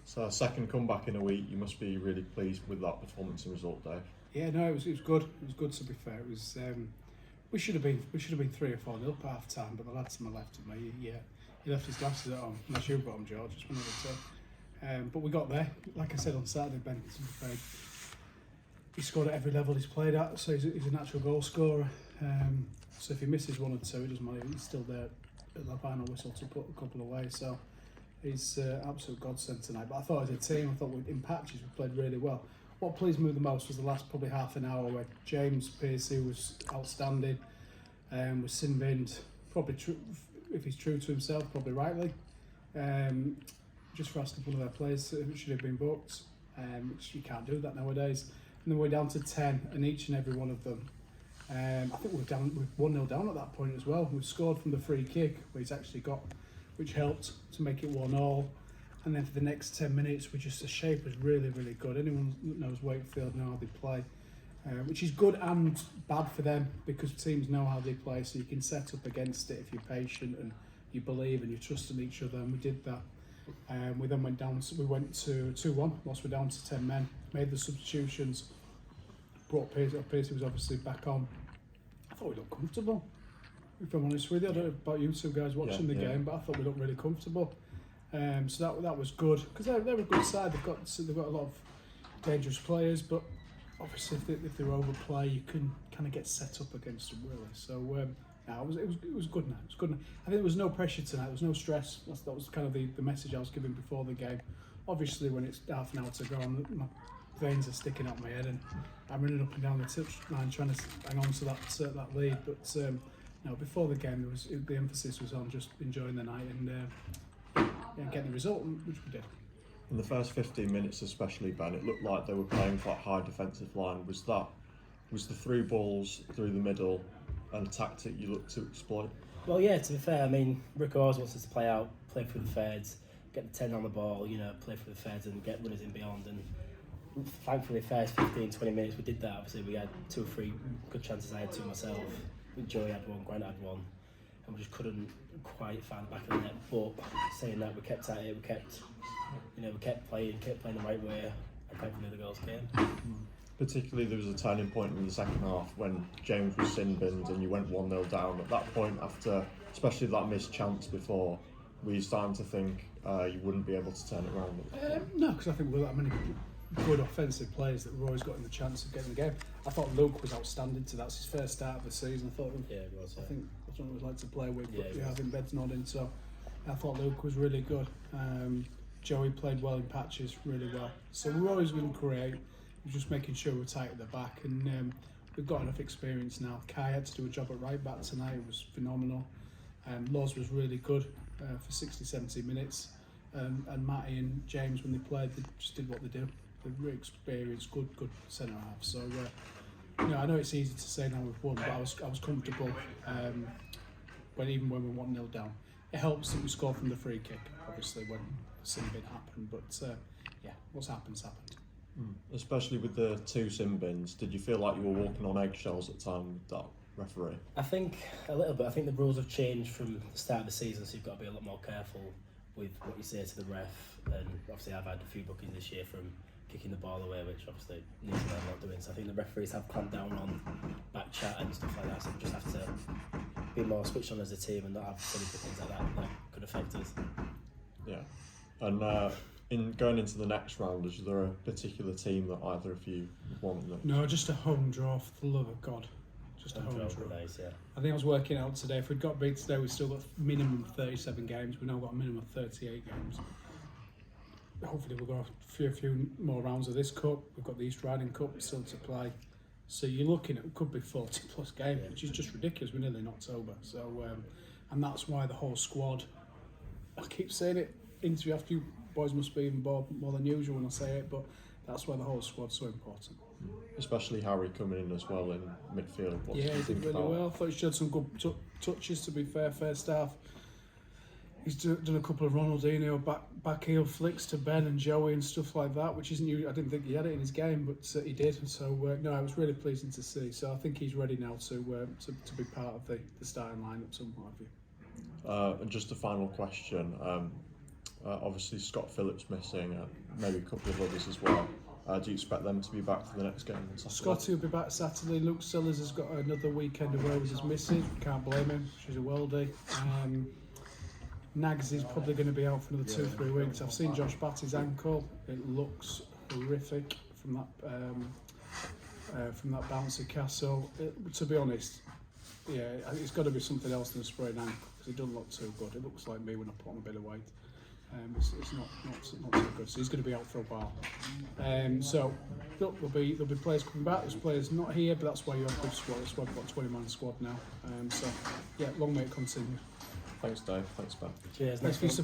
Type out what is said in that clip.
So second comeback in a week, you must be really pleased with that performance and result, Dave. Yeah, no, it was good. It was good, to be fair. It was we should have been 3 or 4 nil up at half time, but the lad to my left of me, he left his glasses at home. Unless you've got them, George, just one of the two. But we got there. Like I said on Saturday, Ben, to be fair, he scored at every level he's played at, so he's a natural goal scorer. So if he misses 1 or 2, it doesn't matter. He's still there at the final whistle to put a couple away. So he's absolute godsend tonight. But I thought as a team, in patches we played really well. What pleased me the most was the last probably half an hour where James Pearcey was outstanding, was sin-binned, probably if he's true to himself, probably rightly, just for asking one of their players who should have been booked, which you can't do that nowadays. And then we're down to 10, and each and every one of them. I think we're 1-0 down at that point as well. We've scored from the free kick, where he's actually got, which helped to make it 1-1. And then for the next 10 minutes, the shape was really, really good. Anyone that knows Wakefield know how they play, which is good and bad for them because teams know how they play, so you can set up against it if you're patient and you believe and you trust in each other. And we did that. We then went down. We went to 2-1. Whilst we're down to 10 men, made the substitutions. Brought Pearcey. Pearcey was obviously back on. I thought we looked comfortable. If I'm honest with you, I don't know about you two guys watching the game, but I thought we looked really comfortable. So that was good because they're a good side. They've got a lot of dangerous players, but obviously if they overplay, you can kind of get set up against them really. So it was good. Now it was good. I think there was no pressure tonight. There was no stress. That was kind of the message I was giving before the game. Obviously, when it's half an hour to go, my veins are sticking up my head, and I'm running up and down the touch line trying to hang on to that lead. But no, before the game, the emphasis was on just enjoying the night and. Getting the result, which we did. In the first 15 minutes especially, Ben, it looked like they were playing quite high defensive line. Was the through balls through the middle and a tactic you looked to exploit? Well, yeah, to be fair, I mean, Rick always wants us to play through the thirds, get the 10 on the ball, play through the thirds and get runners in beyond. And thankfully, the first 15-20 minutes we did that. Obviously, we had 2 or 3 good chances. I had 2 myself. Joey had 1, Grant had 1. And we just couldn't quite find the back of the net. But saying that, we kept at it. We kept playing the right way, and thankfully the goals came. Particularly, there was a turning point in the second half when James was sin-binned and you went 1-0 down. At that point, after especially that missed chance before, were you starting to think you wouldn't be able to turn it around? No, because I think we're that many good offensive players that we've always gotten the chance of getting the game. I thought Luke was outstanding to that. It's his first start of the season. I thought it was. I think that's what we like to play with. But I think Bed's nodding. So I thought Luke was really good. Joey played well in patches, really well. So we were always going to create. We're just making sure we're tight at the back, and we've got enough experience now. Kai had to do a job at right back tonight. It was phenomenal. Loz was really good for 60-70 minutes. And Matty and James, when they played, they just did what they do. They're really experienced, good centre half. So I know it's easy to say now we've won, but I was comfortable even when we 1-0 down. It helps that we scored from the free kick, obviously when sin-bin happened. But what's happened's happened. Especially with the 2 sin-bins, did you feel like you were walking on eggshells at the time with that referee? I think a little bit. I think the rules have changed from the start of the season, so you've got to be a lot more careful with what you say to the ref. And obviously I've had a few bookings this year from kicking the ball away, which obviously needs to learn not doing. So I think the referees have clamped down on back chat and stuff like that. So we just have to be more switched on as a team and not have silly bookings like that could affect us. Yeah. And in going into the next round, is there a particular team that either of you want? No, just a home draw, for the love of God. Just a home draw. Nice, yeah. I think I was working out today, if we'd got beat today, we've still got minimum 37 games. We've now got a minimum of 38 games. Hopefully we'll go a few more rounds of this cup. We've got the East Riding Cup still to play. So you're looking at, it could be 40 plus games, which is just ridiculous. We're nearly in October. So, and that's why the whole squad, I keep saying it, interview after you boys must be even more than usual when I say it, but that's why the whole squad's so important. Especially Harry coming in as well in midfield. He did really well. I thought he showed some good touches, to be fair, first half. He's done a couple of Ronaldinho back heel flicks to Ben and Joey and stuff like that, which isn't usually, I didn't think he had it in his game, but he did. So no, it was really pleasing to see. So I think he's ready now to be part of the starting lineup, some point of view. And just a final question. Obviously, Scott Phillips missing, maybe a couple of others as well. Do you expect them to be back for the next game on Saturday? Scotty will be back Saturday. Luke Sellers has got another weekend away with his missus. Can't blame him. She's a worldie. Nags is probably going to be out for another 2-3 weeks. I've seen Josh Batty's ankle. It looks horrific from that bouncy castle. To be honest, yeah, it's got to be something else than a sprained ankle because it doesn't look too good. It looks like me when I put on a bit of weight. It's not so good. So he's going to be out for a while. So look, there'll be players coming back. There's players not here, but that's why you have a good squad. That's why we've got a 20-man squad now. So yeah, long may it continue. Thanks, Dave. Thanks, Ben. Cheers. Thanks for your support.